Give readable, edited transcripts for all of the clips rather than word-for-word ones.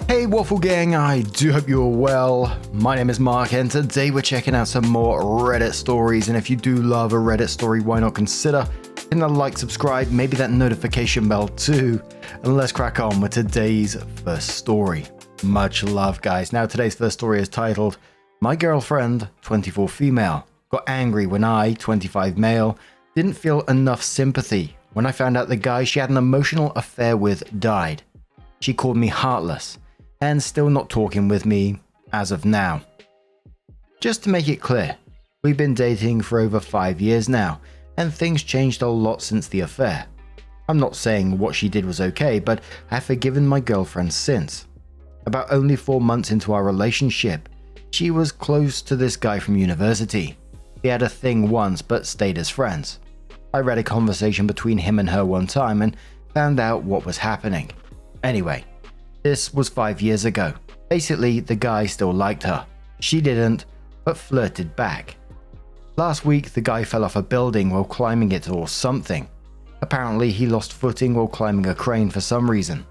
Hey Waffle Gang, I do hope you're well. My name is Mark and today we're checking out some more Reddit stories, and if you do love a Reddit story, why not consider hitting that like, subscribe, maybe that notification bell too, and let's crack on with today's first story. Much love guys. Now today's first story is titled, My Girlfriend, 24 Female, Got Angry When I, 25 Male, Didn't Feel Enough Sympathy when I found out the guy she had an emotional affair with died. She called me heartless and still not talking with me as of now. Just to make it clear, we've been dating for over 5 years now, and things changed a lot since the affair. I'm not saying what she did was okay, but I have forgiven my girlfriend since. About only 4 months into our relationship, she was close to this guy from university. They had a thing once but stayed as friends. I read a conversation between him and her one time and found out what was happening. Anyway, this was 5 years ago. Basically, the guy still liked her. She didn't, but flirted back. Last week, the guy fell off a building while climbing it or something. Apparently, he lost footing while climbing a crane for some reason.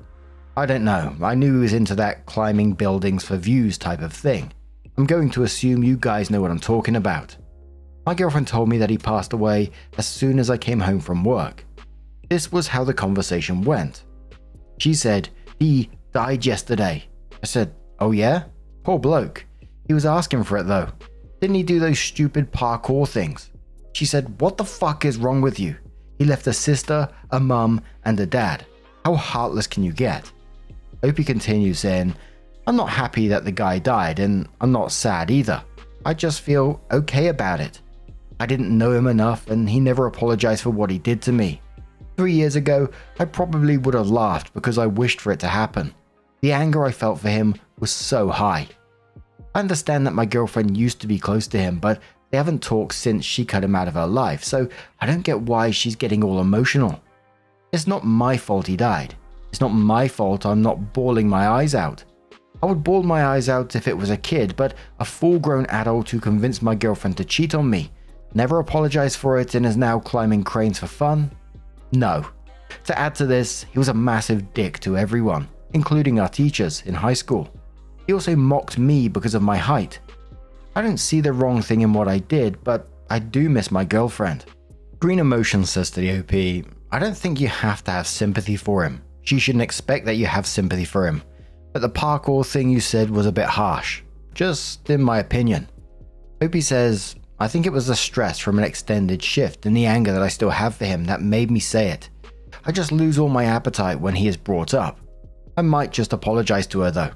I don't know, I knew he was into that climbing buildings for views type of thing. I'm going to assume you guys know what I'm talking about. My girlfriend told me that he passed away as soon as I came home from work. This was how the conversation went. She said, he died yesterday. I said, oh yeah? Poor bloke. He was asking for it though. Didn't he do those stupid parkour things? She said, what the fuck is wrong with you? He left a sister, a mum, and a dad. How heartless can you get? Opie continues saying, I'm not happy that the guy died and I'm not sad either. I just feel okay about it. I didn't know him enough and he never apologized for what he did to me. 3 years ago, I probably would have laughed because I wished for it to happen. The anger I felt for him was so high. I understand that my girlfriend used to be close to him, but they haven't talked since she cut him out of her life, so I don't get why she's getting all emotional. It's not my fault he died. It's not my fault I'm not bawling my eyes out. I would bawl my eyes out if it was a kid, but a full-grown adult who convinced my girlfriend to cheat on me, never apologized for it and is now climbing cranes for fun? No. To add to this, he was a massive dick to everyone, including our teachers in high school. He also mocked me because of my height. I don't see the wrong thing in what I did, but I do miss my girlfriend. Green Emotion says to the OP, I don't think you have to have sympathy for him. She shouldn't expect that you have sympathy for him. But the parkour thing you said was a bit harsh. Just in my opinion. OP says, I think it was the stress from an extended shift and the anger that I still have for him that made me say it. I just lose all my appetite when he is brought up. I might just apologize to her though.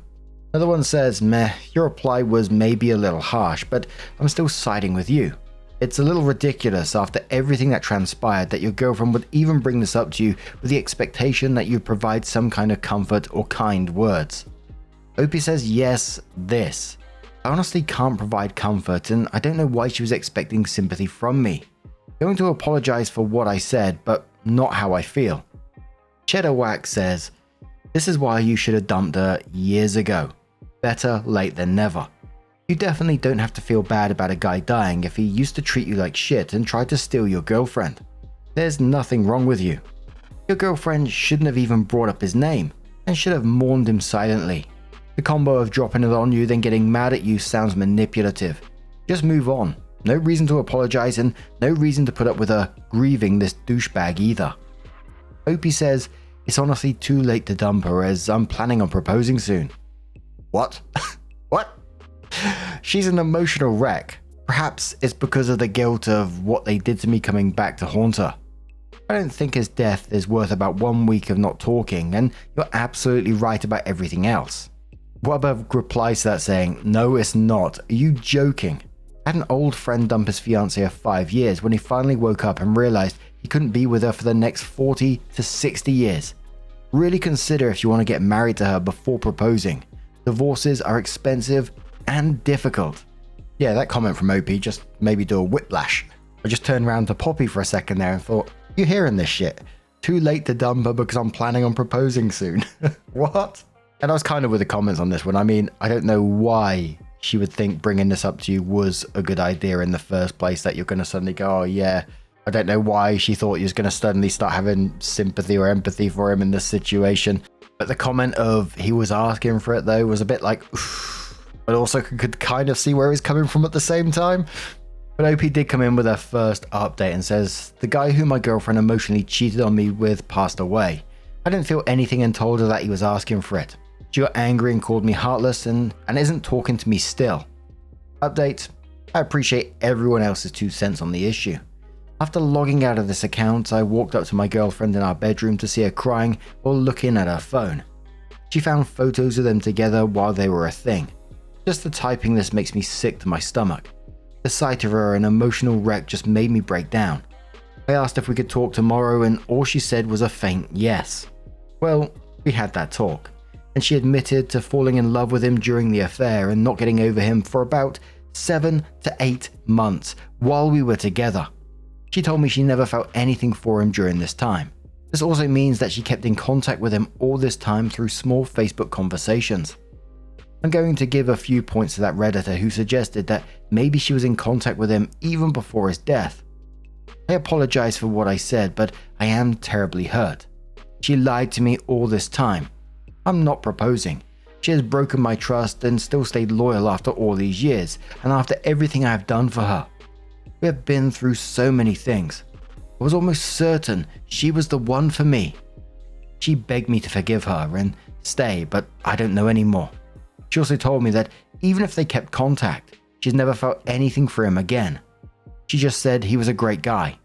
Another one says, meh, your reply was maybe a little harsh, but I'm still siding with you. It's a little ridiculous after everything that transpired that your girlfriend would even bring this up to you with the expectation that you'd provide some kind of comfort or kind words. Opie says, yes, this. I honestly can't provide comfort and I don't know why she was expecting sympathy from me. Going to apologize for what I said, but not how I feel. Cheddar Wax says, this is why you should have dumped her years ago. Better late than never. You definitely don't have to feel bad about a guy dying if he used to treat you like shit and tried to steal your girlfriend. There's nothing wrong with you. Your girlfriend shouldn't have even brought up his name and should have mourned him silently. The combo of dropping it on you then getting mad at you sounds manipulative. Just move on. No reason to apologize and no reason to put up with her grieving this douchebag either. Opie says, it's honestly too late to dump her as I'm planning on proposing soon. What? What? She's an emotional wreck. Perhaps it's because of the guilt of what they did to me coming back to haunt her. I don't think his death is worth about 1 week of not talking, and you're absolutely right about everything else. What about replies to that saying, no it's not, are you joking? I had an old friend dump his fiancée of 5 years when he finally woke up and realized he couldn't be with her for the next 40 to 60 years. Really consider if you want to get married to her before proposing. Divorces are expensive and difficult. Yeah, that comment from OP just made me do a whiplash. I just turned around to Poppy for a second there and thought, you hearing this shit? Too late to dump her because I'm planning on proposing soon. What? And I was kind of with the comments on this one. I mean, I don't know why she would think bringing this up to you was a good idea in the first place, that you're going to suddenly go, oh yeah. I don't know why she thought you was going to suddenly start having sympathy or empathy for him in this situation. But the comment of he was asking for it though was a bit like, oof, but also could kind of see where he's coming from at the same time. But OP did come in with her first update and says, the guy who my girlfriend emotionally cheated on me with passed away. I didn't feel anything and told her that he was asking for it. She got angry and called me heartless and isn't talking to me still. Update, I appreciate everyone else's 2 cents on the issue. After logging out of this account, I walked up to my girlfriend in our bedroom to see her crying while looking at her phone. She found photos of them together while they were a thing. Just the typing this makes me sick to my stomach. The sight of her an emotional wreck just made me break down. I asked if we could talk tomorrow and all she said was a faint yes. Well, we had that talk, and she admitted to falling in love with him during the affair and not getting over him for about 7 to 8 months while we were together. She told me she never felt anything for him during this time. This also means that she kept in contact with him all this time through small Facebook conversations. I'm going to give a few points to that Redditor who suggested that maybe she was in contact with him even before his death. I apologize for what I said, but I am terribly hurt. She lied to me all this time. I'm not proposing. She has broken my trust and still stayed loyal after all these years and after everything I have done for her. We have been through so many things. I was almost certain she was the one for me. She begged me to forgive her and stay, but I don't know anymore. She also told me that even if they kept contact, she's never felt anything for him again. She just said he was a great guy.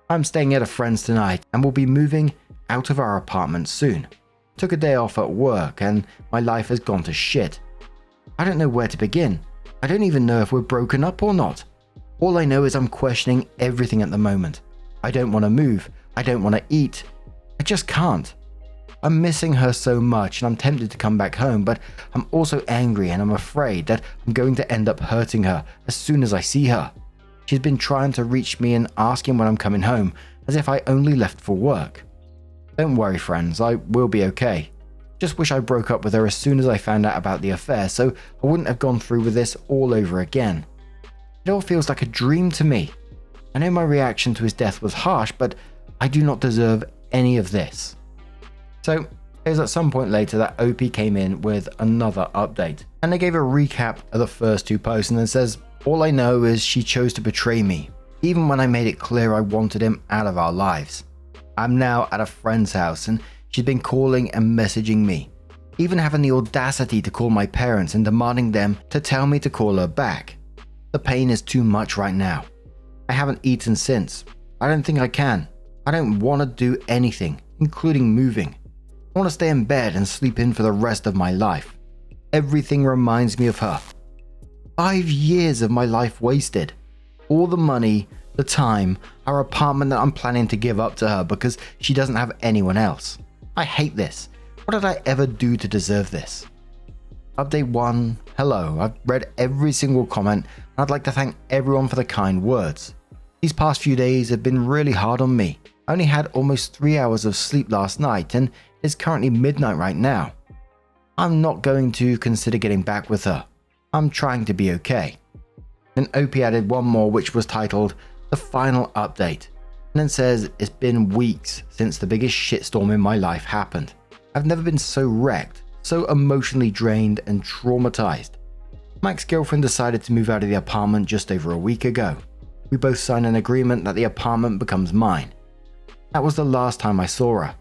I'm staying at a friend's tonight and will be moving out of our apartment soon. Took a day off at work and my life has gone to shit. I don't know where to begin. I don't even know if we're broken up or not. All I know is I'm questioning everything at the moment. I don't want to move. I don't want to eat. I just can't. I'm missing her so much and I'm tempted to come back home, but I'm also angry and I'm afraid that I'm going to end up hurting her as soon as I see her. She's been trying to reach me and asking when I'm coming home, as if I only left for work. Don't worry, friends, I will be okay. Just wish I broke up with her as soon as I found out about the affair so I wouldn't have gone through with this all over again. It all feels like a dream to me. I know my reaction to his death was harsh, but I do not deserve any of this. So, it was at some point later that OP came in with another update, and they gave a recap of the first 2 posts and then says, all I know is she chose to betray me, even when I made it clear I wanted him out of our lives. I'm now at a friend's house and she's been calling and messaging me, even having the audacity to call my parents and demanding them to tell me to call her back. The pain is too much right now. I haven't eaten since. I don't think I can. I don't want to do anything, including moving. I want to stay in bed and sleep in for the rest of my life. Everything reminds me of her. 5 years of my life wasted. All the money, the time, our apartment that I'm planning to give up to her because she doesn't have anyone else. I hate this. What did I ever do to deserve this? Update 1. Hello. I've read every single comment and I'd like to thank everyone for the kind words. These past few days have been really hard on me. I only had almost 3 hours of sleep last night and it's currently midnight right now. I'm not going to consider getting back with her. I'm trying to be okay. Then OP added one more which was titled The Final Update, and then says it's been weeks since the biggest shitstorm in my life happened. I've never been so wrecked, so emotionally drained and traumatized. My ex-girlfriend decided to move out of the apartment just over a week ago. We both signed an agreement that the apartment becomes mine. That was the last time I saw her.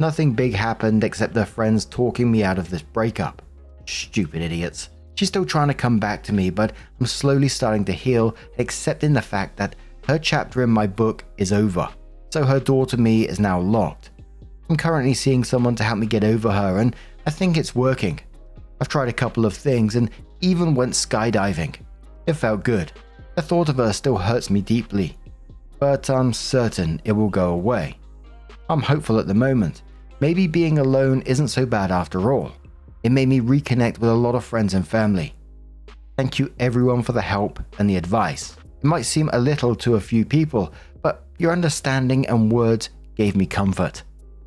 Nothing big happened except her friends talking me out of this breakup. Stupid idiots. She's still trying to come back to me, but I'm slowly starting to heal, accepting the fact that her chapter in my book is over. So her door to me is now locked. I'm currently seeing someone to help me get over her and I think it's working. I've tried a couple of things and even went skydiving. It felt good. The thought of her still hurts me deeply, but I'm certain it will go away. I'm hopeful at the moment. Maybe being alone isn't so bad after all. It made me reconnect with a lot of friends and family. Thank you everyone for the help and the advice. It might seem a little to a few people, but your understanding and words gave me comfort.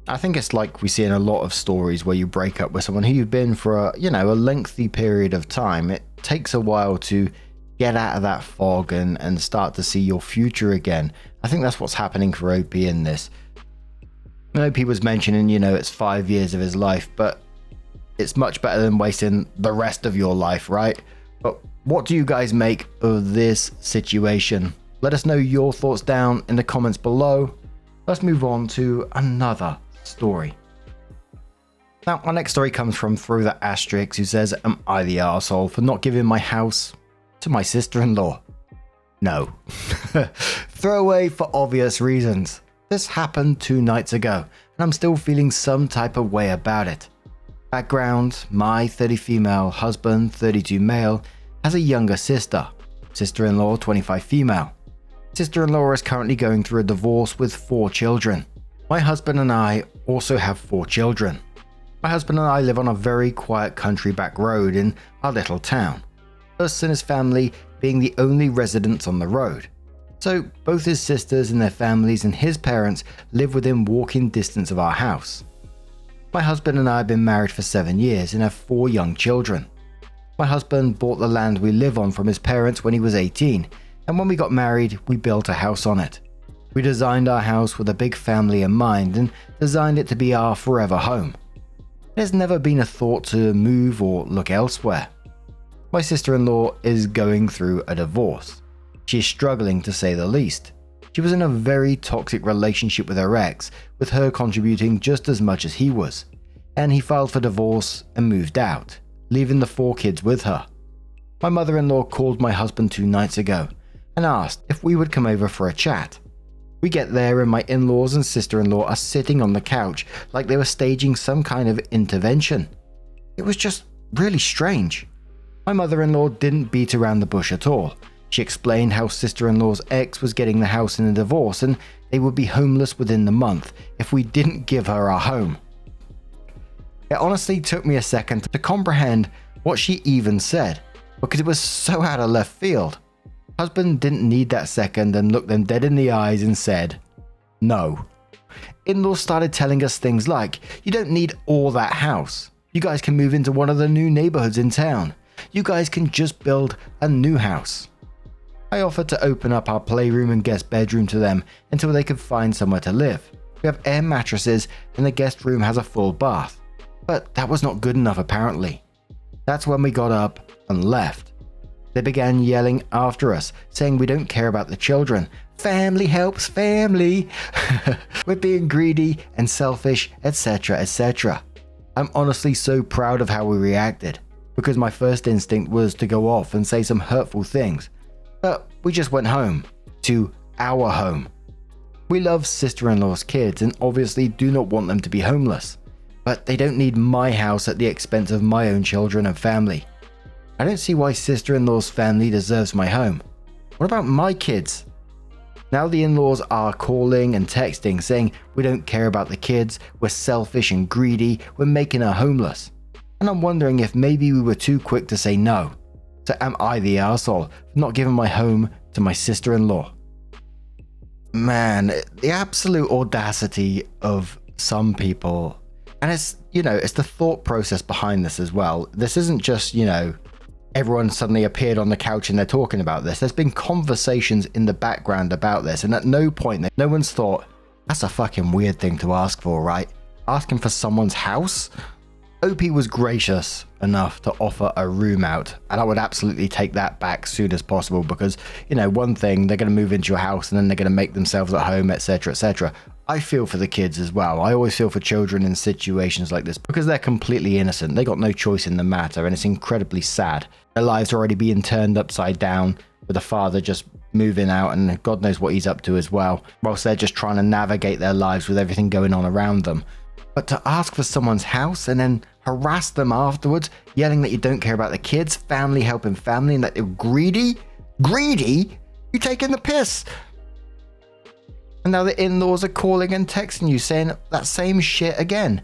I think it's like we see in a lot of stories where you break up with someone who you've been for a lengthy period of time. It takes a while to get out of that fog and start to see your future again. I think that's what's happening for OP in this. I know he was mentioning, it's 5 years of his life, but it's much better than wasting the rest of your life, right? But what do you guys make of this situation? Let us know your thoughts down in the comments below. Let's move on to another story. Now, our next story comes from Through the Asterix, who says, am I the arsehole for not giving my house to my sister-in-law? No. Throwaway for obvious reasons. This happened 2 nights ago, and I'm still feeling some type of way about it. Background, my 30 female husband, 32 male, has a younger sister. Sister-in-law, 25 female. Sister-in-law is currently going through a divorce with 4 children. My husband and I also have 4 children. My husband and I live on a very quiet country back road in our little town. Us and his family being the only residents on the road. So both his sisters and their families and his parents live within walking distance of our house. My husband and I have been married for 7 years and have 4 young children. My husband bought the land we live on from his parents when he was 18, and when we got married, we built a house on it. We designed our house with a big family in mind and designed it to be our forever home. There's never been a thought to move or look elsewhere. My sister-in-law is going through a divorce. She is struggling to say the least. She was in a very toxic relationship with her ex, with her contributing just as much as he was, and he filed for divorce and moved out, leaving the 4 kids with her. My mother-in-law called my husband 2 nights ago and asked if we would come over for a chat. We get there and my in-laws and sister-in-law are sitting on the couch like they were staging some kind of intervention. It was just really strange. My mother-in-law didn't beat around the bush at all. She explained how sister-in-law's ex was getting the house in a divorce and they would be homeless within the month if we didn't give her our home. It honestly took me a second to comprehend what she even said, because it was so out of left field. Husband didn't need that second and looked them dead in the eyes and said, no. In-laws started telling us things like, you don't need all that house. You guys can move into one of the new neighborhoods in town. You guys can just build a new house. I offered to open up our playroom and guest bedroom to them until they could find somewhere to live. We have air mattresses and the guest room has a full bath. But that was not good enough apparently. That's when we got up and left. They began yelling after us, saying we don't care about the children. Family helps family. We're being greedy and selfish, etc., etc. I'm honestly so proud of how we reacted, because my first instinct was to go off and say some hurtful things. But we just went home, to our home. We love sister-in-law's kids and obviously do not want them to be homeless. But they don't need my house at the expense of my own children and family. I don't see why sister-in-law's family deserves my home. What about my kids? Now the in-laws are calling and texting saying we don't care about the kids, we're selfish and greedy, we're making her homeless. And I'm wondering if maybe we were too quick to say no. So am I the arsehole for not giving my home to my sister-in-law? Man, the absolute audacity of some people. And it's the thought process behind this as well. This isn't just, everyone suddenly appeared on the couch and they're talking about this. There's been conversations in the background about this, and at no point, no one's thought, that's a fucking weird thing to ask for, right? Asking for someone's house? OP was gracious enough to offer a room out, and I would absolutely take that back soon as possible because, one thing, they're going to move into your house and then they're going to make themselves at home, etc., etc. I feel for the kids as well. I always feel for children in situations like this because they're completely innocent. They got no choice in the matter, and it's incredibly sad. Their lives are already being turned upside down with the father just moving out, and God knows what he's up to as well, whilst they're just trying to navigate their lives with everything going on around them. But to ask for someone's house and then harass them afterwards, yelling that you don't care about the kids, family helping family, and that they're greedy? Greedy? You taking the piss? And now the in-laws are calling and texting you saying that same shit again.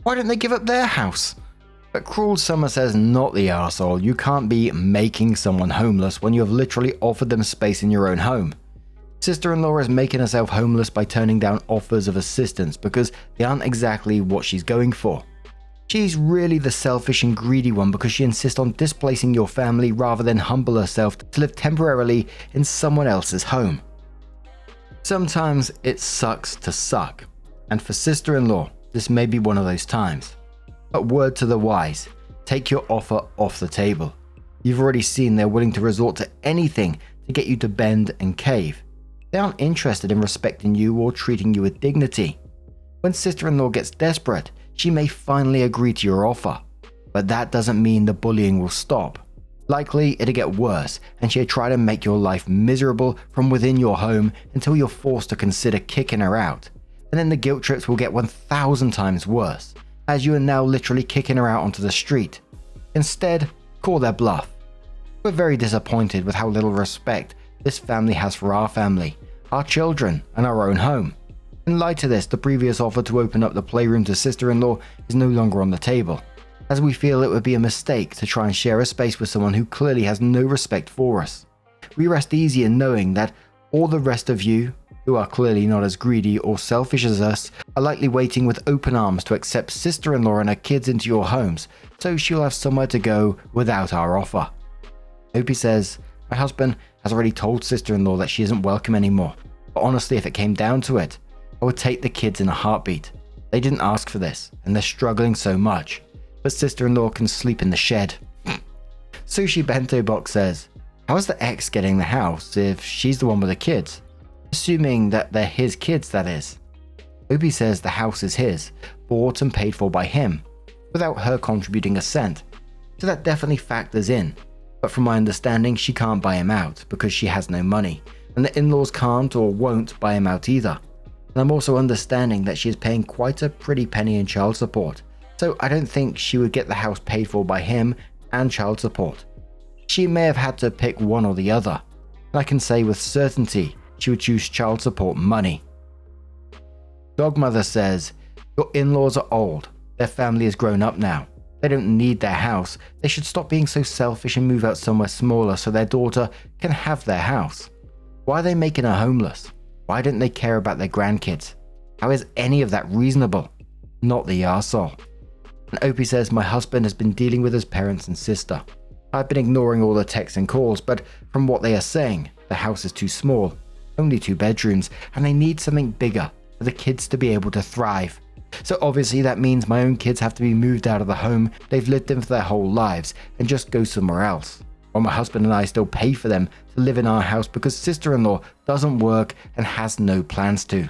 Why don't they give up their house? But Cruel Summer says, not the arsehole. You can't be making someone homeless when you have literally offered them space in your own home. Sister-in-law is making herself homeless by turning down offers of assistance because they aren't exactly what she's going for. She's really the selfish and greedy one because she insists on displacing your family rather than humble herself to live temporarily in someone else's home. Sometimes it sucks to suck, And for sister-in-law, this may be one of those times. But word to the wise, take your offer off the table. You've already seen they're willing to resort to anything to get you to bend and cave. They aren't interested in respecting you or treating you with dignity. When sister-in-law gets desperate, she may finally agree to your offer. But that doesn't mean the bullying will stop. Likely, it'll get worse, and she'll try to make your life miserable from within your home until you're forced to consider kicking her out. And then the guilt trips will get 1,000 times worse, as you are now literally kicking her out onto the street. Instead, call their bluff. We're very disappointed with how little respect this family has for our family, our children, and our own home. In light of this, the previous offer to open up the playroom to sister-in-law is no longer on the table, as we feel it would be a mistake to try and share a space with someone who clearly has no respect for us. We rest easy in knowing that all the rest of you, who are clearly not as greedy or selfish as us, are likely waiting with open arms to accept sister-in-law and her kids into your homes, so she'll have somewhere to go without our offer. Opie says, my husband has already told sister-in-law that she isn't welcome anymore, but honestly, if it came down to it, I would take the kids in a heartbeat. They didn't ask for this, and they're struggling so much. But sister-in-law can sleep in the shed. Sushi Bento Box says, how is the ex getting the house if she's the one with the kids? Assuming that they're his kids, that is. Opie says the house is his, bought and paid for by him, without her contributing a cent. So that definitely factors in. But from my understanding, she can't buy him out because she has no money, and the in-laws can't or won't buy him out either. And I'm also understanding that she is paying quite a pretty penny in child support. So I don't think she would get the house paid for by him and child support. She may have had to pick one or the other, and I can say with certainty she would choose child support money. Dogmother says, your in-laws are old, their family is grown up now. They don't need their house, they should stop being so selfish and move out somewhere smaller so their daughter can have their house. Why are they making her homeless? Why don't they care about their grandkids? How is any of that reasonable? Not the arsehole. And Opie says, my husband has been dealing with his parents and sister. I've been ignoring all the texts and calls, but from what they are saying, the house is too small, only 2 bedrooms, and they need something bigger for the kids to be able to thrive. So obviously that means my own kids have to be moved out of the home they've lived in for their whole lives and just go somewhere else. While my husband and I still pay for them to live in our house because sister-in-law doesn't work and has no plans to.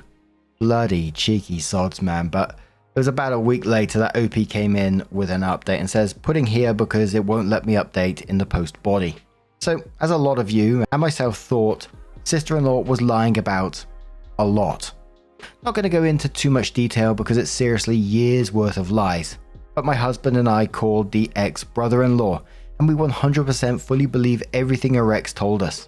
Bloody cheeky sods, man, but it was about a week later that OP came in with an update and says, putting here because it won't let me update in the post body. So, as a lot of you and myself thought, sister-in-law was lying about a lot. Not going to go into too much detail because it's seriously years worth of lies, but my husband and I called the ex-brother-in-law and we 100% fully believe everything her ex told us.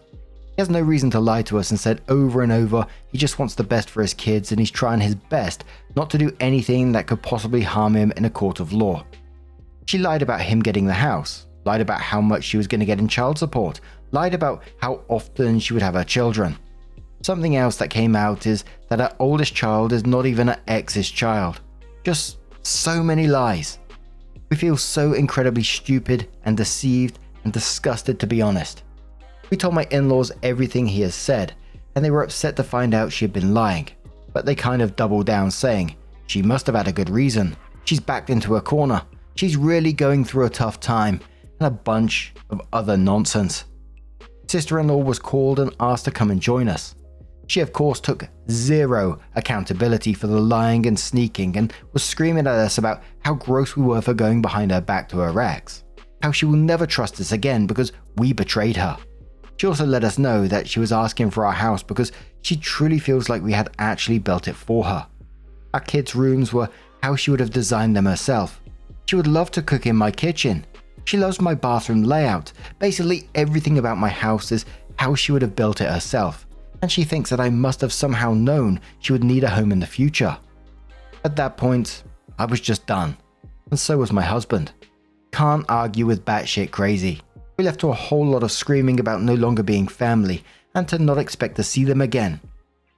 He has no reason to lie to us and said over and over he just wants the best for his kids and he's trying his best not to do anything that could possibly harm him in a court of law. She lied about him getting the house, lied about how much she was going to get in child support, lied about how often she would have her children. Something else that came out is that her oldest child is not even her ex's child. Just so many lies. We feel so incredibly stupid and deceived and disgusted, to be honest. We told my in-laws everything he has said, and they were upset to find out she had been lying, but they kind of doubled down saying, she must have had a good reason, she's backed into a corner, she's really going through a tough time, and a bunch of other nonsense. Sister-in-law was called and asked to come and join us. She of course took zero accountability for the lying and sneaking and was screaming at us about how gross we were for going behind her back to her ex, how she will never trust us again because we betrayed her. She also let us know that she was asking for our house because she truly feels like we had actually built it for her. Our kids' rooms were how she would have designed them herself. She would love to cook in my kitchen. She loves my bathroom layout. Basically everything about my house is how she would have built it herself. And she thinks that I must have somehow known she would need a home in the future. At that point, I was just done. And so was my husband. Can't argue with batshit crazy. We left to a whole lot of screaming about no longer being family and to not expect to see them again.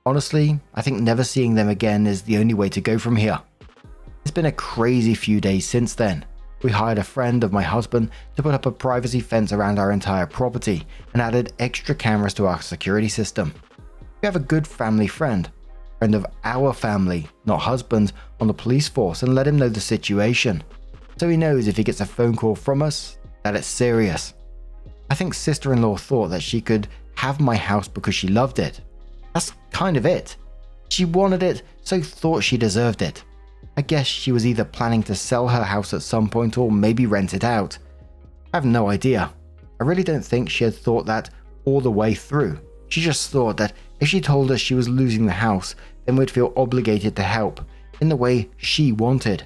Honestly, I think never seeing them again is the only way to go from here. It's been a crazy few days since then. We hired a friend of my husband to put up a privacy fence around our entire property and added extra cameras to our security system. We have a good family friend. friend of our family, not husband, on the police force and let him know the situation. So he knows if he gets a phone call from us, that it's serious. I think sister-in-law thought that she could have my house because she loved it. That's kind of it. She wanted it, so thought she deserved it. I guess she was either planning to sell her house at some point or maybe rent it out. I have no idea. I really don't think she had thought that all the way through. She just thought that if she told us she was losing the house, then we'd feel obligated to help in the way she wanted.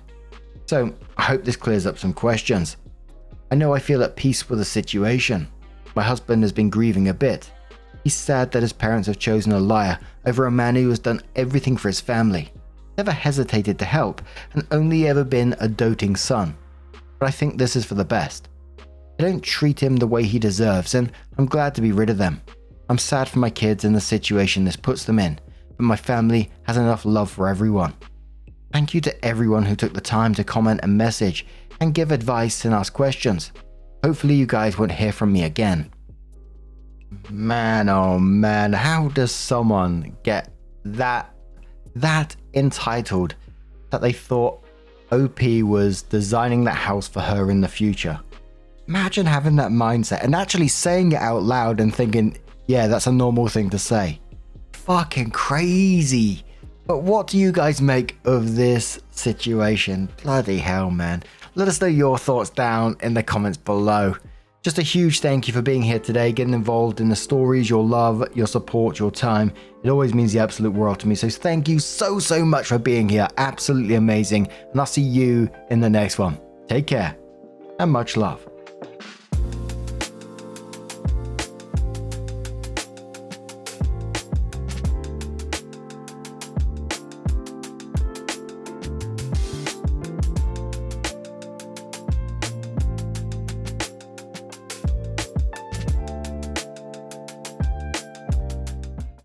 So I hope this clears up some questions. I know I feel at peace with the situation. My husband has been grieving a bit. He's sad that his parents have chosen a liar over a man who has done everything for his family, never hesitated to help, and only ever been a doting son. But I think this is for the best. They don't treat him the way he deserves, and I'm glad to be rid of them. I'm sad for my kids and the situation this puts them in, but my family has enough love for everyone. Thank you to everyone who took the time to comment and message and give advice and ask questions. Hopefully you guys won't hear from me again. Man, oh man, how does someone get that entitled that they thought OP was designing that house for her in the future? Imagine having that mindset and actually saying it out loud and thinking, yeah, that's a normal thing to say. Fucking crazy. But what do you guys make of this situation? Bloody hell, man. Let us know your thoughts down in the comments below. Just a huge thank you for being here today, getting involved in the stories, your love, your support, your time. It always means the absolute world to me. So thank you so much for being here. Absolutely amazing. And I'll see you in the next one. Take care and much love.